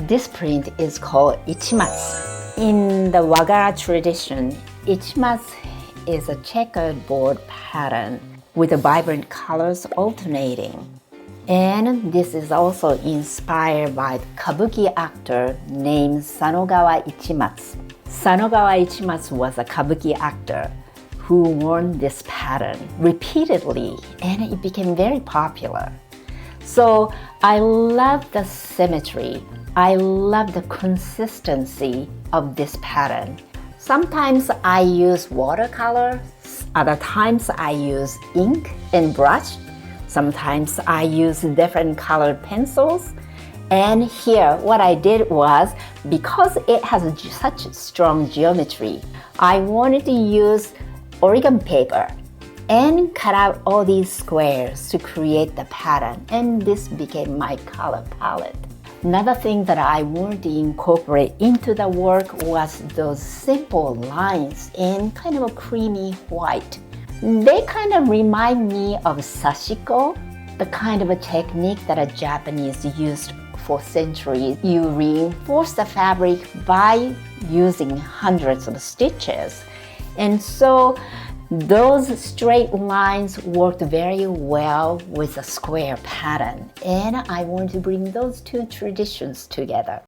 This print is called Ichimatsu. In the Wagara tradition, Ichimatsu is a checkered board pattern with the vibrant colors alternating. And this is also inspired by the kabuki actor named Sanogawa Ichimatsu. Sanogawa Ichimatsu was a kabuki actor who worn this pattern repeatedly, and it became very popular. So I love the symmetry. I love the consistency of this pattern. Sometimes I use watercolor, other times I use ink and brush. Sometimes I use different colored pencils. And here what I did was, because it has such strong geometry, I wanted to use origami paper and cut out all these squares to create the pattern, and this became my color palette. Another thing that I wanted to incorporate into the work was those simple lines in kind of a creamy white. They kind of remind me of Sashiko, the kind of a technique that a Japanese used for centuries. You reinforce the fabric by using hundreds of stitches. And so those straight lines worked very well with a square pattern, and I want to bring those two traditions together.